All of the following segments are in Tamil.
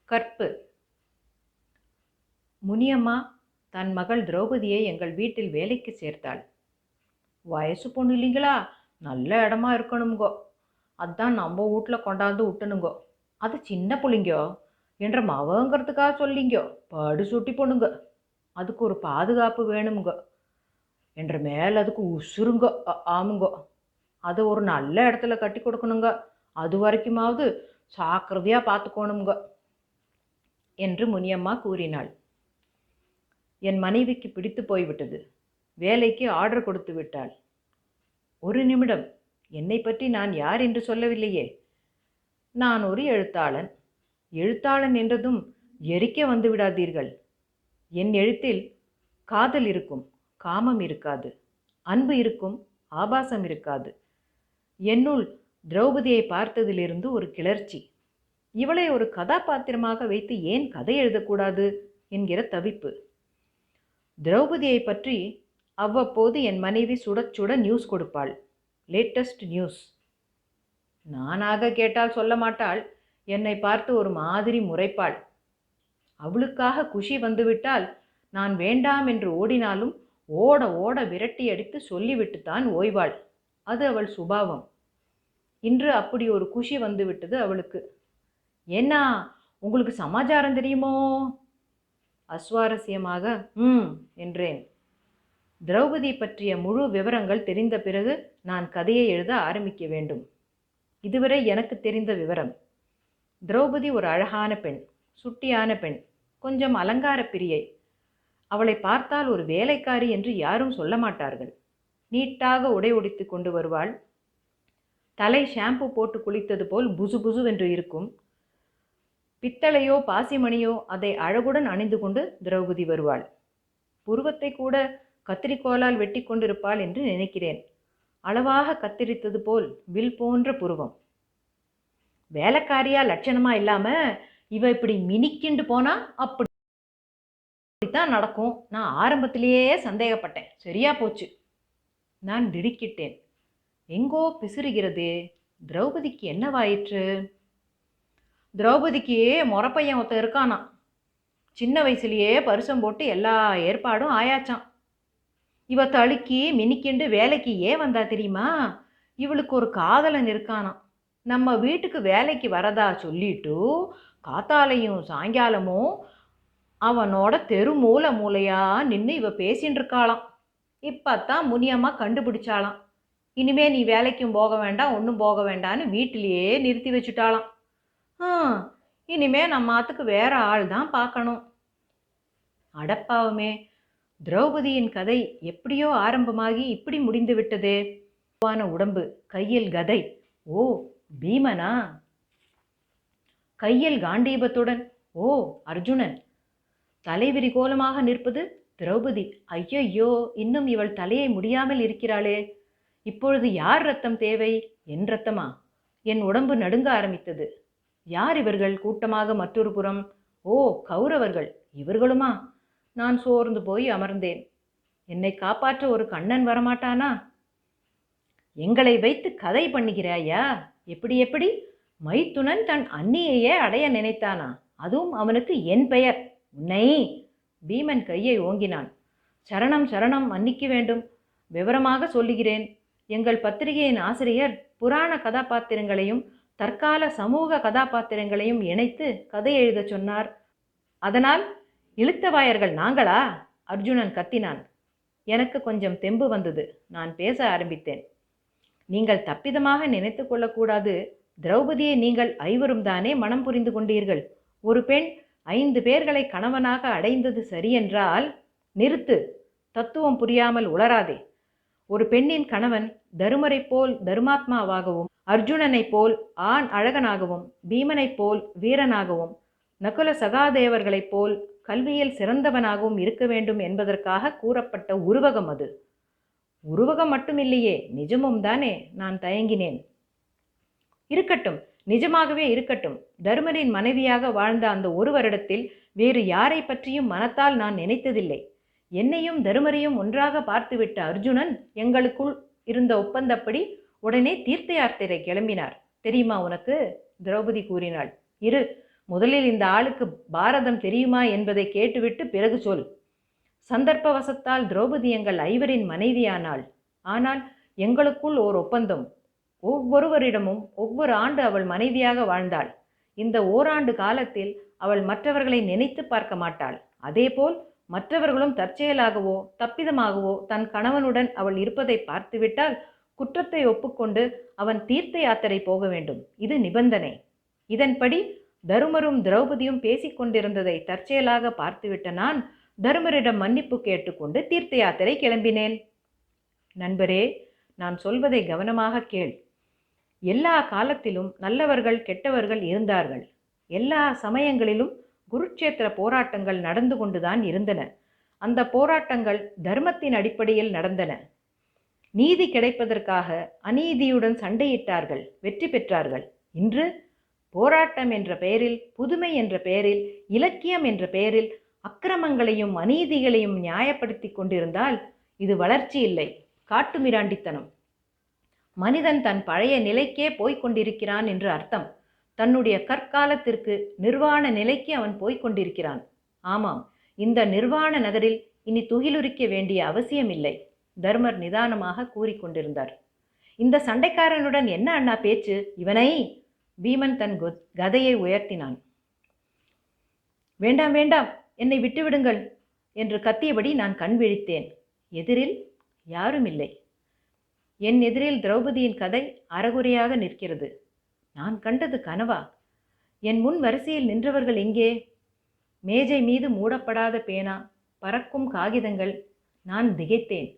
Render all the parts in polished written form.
கற்பு. முனியம்மா தன் மகள் திரௌபதியை எங்கள் வீட்டில் வேலைக்கு சேர்த்தாள். வயசு பொண்ணு இல்லைங்களா, நல்ல இடமா இருக்கணுங்கோ, அதான் நம்ம வீட்டில் கொண்டாந்து விட்டணுங்கோ. அது சின்ன புள்ளிங்கோ என்ற மவங்கிறதுக்காக சொல்லிங்கோ, படு சுட்டி பொண்ணுங்க, அதுக்கு ஒரு பாதுகாப்பு வேணுங்க என்ற மேலே அதுக்கு உசுருங்கோ. ஆமுங்கோ, அதை ஒரு நல்ல இடத்துல கட்டி கொடுக்கணுங்க, அது வரைக்குமாவது சாக்கிரதையாக பார்த்துக்கணுங்க என்று முனியம்மா கூறினாள். என் மனைவிக்கு பிடித்து போய்விட்டது. வேலைக்கு ஆர்டர் கொடுத்து விட்டாள். ஒரு நிமிடம், என்னை பற்றி நான் யார் என்று சொல்லவில்லையே. நான் ஒரு எழுத்தாளன். எழுத்தாளன் என்றதும் எரிக்க வந்து விடாதீர்கள். என் எழுத்தில் காதல் இருக்கும், காமம் இருக்காது. அன்பு இருக்கும், ஆபாசம் இருக்காது. என்னுள் திரௌபதியை பார்த்ததிலிருந்து ஒரு கிளர்ச்சி. இவளை ஒரு கதாபாத்திரமாக வைத்து ஏன் கதை எழுதக்கூடாது என்கிற தவிப்பு. திரௌபதியை பற்றி அவ்வப்போது என் மனைவி சுட சுட நியூஸ் கொடுப்பாள். Latest news. நானாக கேட்டால் சொல்ல மாட்டாள். என்னை பார்த்து ஒரு மாதிரி முறைப்பாள். அவளுக்காக குஷி வந்துவிட்டால் நான் வேண்டாம் என்று ஓடினாலும் ஓட ஓட விரட்டி அடித்து சொல்லிவிட்டுத்தான் ஓய்வாள். அது அவள் சுபாவம். இன்று அப்படி ஒரு குஷி வந்துவிட்டது அவளுக்கு. ஏன்னா, உங்களுக்கு சமாச்சாரம் தெரியுமோ? அஸ்வாரஸ்யமாக என்றேன். திரௌபதி பற்றிய முழு விவரங்கள் தெரிந்த பிறகு நான் கதையை எழுத ஆரம்பிக்க வேண்டும். இதுவரை எனக்கு தெரிந்த விவரம்: திரௌபதி ஒரு அழகான பெண், சுட்டியான பெண், கொஞ்சம் அலங்கார பிரியை. அவளை பார்த்தால் ஒரு வேலைக்காரி என்று யாரும் சொல்ல மாட்டார்கள். நீட்டாக உடை உடுத்தி கொண்டு வருவாள். தலை ஷாம்பு போட்டு குளித்தது போல் புசு புசுவென்று இருக்கும். பித்தளையோ பாசிமணியோ அதை அழகுடன் அணிந்து கொண்டு திரௌபதி வருவாள். புருவத்தை கூட கத்திரிக்கோலால் வெட்டி கொண்டிருப்பாள் என்று நினைக்கிறேன். அளவாக கத்திரித்தது போல் வில் போன்ற புருவம். வேலைக்காரியா லட்சணமா இல்லாம இவ இப்படி மினிக்கிண்டு போனா அப்படித்தான் நடக்கும். நான் ஆரம்பத்திலேயே சந்தேகப்பட்டேன். சரியா போச்சு. நான் திடுக்கிட்டேன். எங்கோ பிசுறுகிறதே. திரௌபதிக்கு என்னவாயிற்று? திரௌபதிக்கு முறப்பையன் ஒருத்தன் இருக்கானா. சின்ன வயசுலேயே பரிசம் போட்டு எல்லா ஏற்பாடும் ஆயாச்சான். இவ தழுக்கி மினிக்கிண்டு வேலைக்கு ஏன் வந்தா தெரியுமா? இவளுக்கு ஒரு காதலன் இருக்கானா. நம்ம வீட்டுக்கு வேலைக்கு வரதா சொல்லிட்டு காத்தாலையும் சாயங்காலமும் அவனோட தெரு மூலையா நின்று இவ பேசின்னு இருக்காளாம். இப்பத்தான் முனியம்மா கண்டுபிடிச்சாளாம். இனிமே நீ வேலைக்கும் போக வேண்டாம், ஒன்றும் போக வேண்டான்னு வீட்டிலேயே நிறுத்தி வச்சுட்டாளாம். இனிமே நம்ம ஆத்துக்கு வேற ஆள் தான் பார்க்கணும். அடப்பாவுமே, திரௌபதியின் கதை எப்படியோ ஆரம்பமாகி இப்படி முடிந்து விட்டதே. உடம்பு, கையில் கதை. ஓ, பீமனா? கையில் காண்டீபத்துடன். ஓ, அர்ஜுனன். தலைவிரி கோலமாக நிற்பது திரௌபதி. ஐயையோ, இன்னும் இவள் தலையை முடியாமல் இருக்கிறாளே. இப்பொழுது யார் ரத்தம் தேவை? என் ரத்தமா? என் உடம்பு நடுங்க ஆரம்பித்தது. யார் இவர்கள் கூட்டமாக மற்றொரு புறம்? ஓ, கௌரவர்கள். இவர்களுமா? நான் சோர்ந்து போய் அமர்ந்தேன். என்னை காப்பாற்ற ஒரு கண்ணன் வரமாட்டானா? எங்களை வைத்து கதை பண்ணுகிறாயா? எப்படி எப்படி? மைத்துனன் தன் அண்ணியையே அடைய நினைத்தானா? அதுவும் அவனுக்கு என் பெயர். உன்னை! பீமன் கையை ஓங்கினான். சரணம் சரணம், மன்னிக்க வேண்டும். விவரமாக சொல்லுகிறேன். எங்கள் பத்திரிகையின் ஆசிரியர் புராண கதாபாத்திரங்களையும் தற்கால சமூக கதாபாத்திரங்களையும் இணைத்து கதை எழுத சொன்னார். அதனால் இழுத்தவாயர்கள் நாங்களா? அர்ஜுனன் கத்தினான். எனக்கு கொஞ்சம் தெம்பு வந்தது. நான் பேச ஆரம்பித்தேன். நீங்கள் தப்பிதமாக நினைத்து கொள்ளக்கூடாது. திரௌபதியை நீங்கள் ஐவரும் தானே மனம் புரிந்து கொண்டீர்கள். ஒரு பெண் 5 பேர்களை கணவனாக அடைந்தது சரியென்றால் நிறுத்து. தத்துவம் புரியாமல் உளராதே. ஒரு பெண்ணின் கணவன் தருமரை போல் தர்மாத்மாவாகவும், அர்ஜுனனை போல் ஆண் அழகனாகவும், பீமனைப் போல் வீரனாகவும், நகுல சகாதேவர்களைப் போல் கல்வியில் சிறந்தவனாகவும் இருக்க வேண்டும் என்பதற்காக கூறப்பட்ட உருவகம் அது. உருவகம் மட்டுமில்லையே, நிஜமும் தானே. நான் தயங்கினேன். இருக்கட்டும், நிஜமாகவே இருக்கட்டும். தருமரின் மனைவியாக வாழ்ந்த அந்த ஒரு வருடத்தில் வேறு யாரை பற்றியும் மனத்தால் நான் நினைத்ததில்லை. என்னையும் தருமரையும் ஒன்றாக பார்த்துவிட்ட அர்ஜுனன் எங்களுக்குள் இருந்த ஒப்பந்தப்படி உடனே தீர்த்த யாத்திரை கிளம்பினார். தெரியுமா உனக்கு? திரௌபதி கூறினாள். இரு, முதலில் இந்த ஆளுக்கு பாரதம் தெரியுமா என்பதை கேட்டுவிட்டு பிறகு சொல். சந்தர்ப்பவசத்தால் திரௌபதி எங்கள் ஐவரின் மனைவியானாள். ஆனால் எங்களுக்குள் ஓர் ஒப்பந்தம். ஒவ்வொருவரிடமும் ஒவ்வொரு ஆண்டு அவள் மனைவியாக வாழ்ந்தாள். இந்த ஓராண்டு காலத்தில் அவள் மற்றவர்களை நினைத்து பார்க்க மாட்டாள். அதேபோல் மற்றவர்களும் தற்செயலாகவோ தப்பிதமாகவோ தன் கணவனுடன் அவள் இருப்பதை பார்த்துவிட்டால் குற்றத்தை ஒப்புக்கொண்டு அவன் தீர்த்த யாத்திரை போக வேண்டும். இது நிபந்தனை. இதன்படி தருமரும் திரௌபதியும் பேசிக்கொண்டிருந்ததை தற்செயலாக பார்த்துவிட்ட நான் தருமரிடம் மன்னிப்பு கேட்டுக்கொண்டு தீர்த்த யாத்திரை கிளம்பினேன். நண்பரே, நான் சொல்வதை கவனமாக கேள். எல்லா காலத்திலும் நல்லவர்கள் கெட்டவர்கள் இருந்தார்கள். எல்லா சமயங்களிலும் குருட்சேத்திர போராட்டங்கள் நடந்து கொண்டுதான் இருந்தன. அந்த போராட்டங்கள் தர்மத்தின் அடிப்படையில் நடந்தன. நீதி கிடைப்பதற்காக அநீதியுடன் சண்டையிட்டார்கள், வெற்றி பெற்றார்கள். இன்று போராட்டம் என்ற பெயரில், புதுமை என்ற பெயரில், இலக்கியம் என்ற பெயரில் அக்கிரமங்களையும் அநீதிகளையும் நியாயப்படுத்தி கொண்டிருந்தால் இது வளர்ச்சி இல்லை, காட்டுமிராண்டித்தனம். மனிதன் தன் பழைய நிலைக்கே போய்கொண்டிருக்கிறான் என்று அர்த்தம். தன்னுடைய கற்காலத்திற்கு நிர்வாண நிலைக்கு அவன் போய்கொண்டிருக்கிறான். ஆமாம், இந்த நிர்வாண நகரில் இனி துகிலுரிக்க வேண்டிய அவசியமில்லை. தர்மர் நிதானமாக கூறிக்கொண்டிருந்தார். இந்த சண்டைக்காரனுடன் என்ன அண்ணா பேச்சு? இவனை பீமன் தன் கதையை உயர்த்தினான். வேண்டாம் வேண்டாம், என்னை விட்டுவிடுங்கள் என்று கத்தியபடி நான் கண் விழித்தேன். எதிரில் யாரும் இல்லை. என் எதிரில் திரௌபதியின் கதை அறகுறையாக நிற்கிறது. நான் கண்டது கனவா? என் முன் வரிசையில் நின்றவர்கள் எங்கே? மேஜை மீது மூடப்படாத பேனா, பறக்கும் காகிதங்கள். நான் திகைத்தேன்.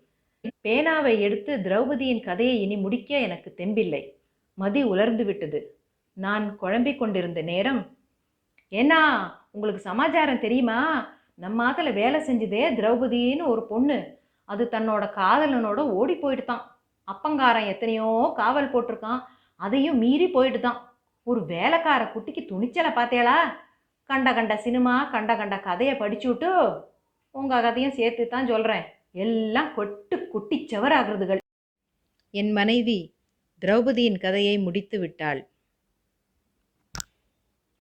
பேனாவை எடுத்து திரௌபதியின் கதையை இனி முடிக்க எனக்கு தெம்பில்லை. மதி உலர்ந்து விட்டது. நான் குழம்பிக் கொண்டிருந்த நேரம், ஏன்னா உங்களுக்கு சமாச்சாரம் தெரியுமா? நம்ம ஆத்துல வேலை செஞ்சதே திரௌபதின்னு ஒரு பொண்ணு. அது தன்னோட காதலனோட ஓடி போயிட்டுதான். அப்பங்காரன் எத்தனையோ காவல் போட்டிருக்கான், அதையும் மீறி போயிட்டுதான். ஒரு வேலைக்கார குட்டிக்கு துணிச்சலை பார்த்தேளா? கண்ட கண்ட சினிமா, கண்ட கண்ட கதையை படிச்சுட்டு உங்கள் கதையும் சேர்த்து தான் சொல்கிறேன். எல்லாம் கொட்டு குட்டி செவராகிறதுகள். என் மனைவி திரௌபதியின் கதையை முடித்து விட்டாள்.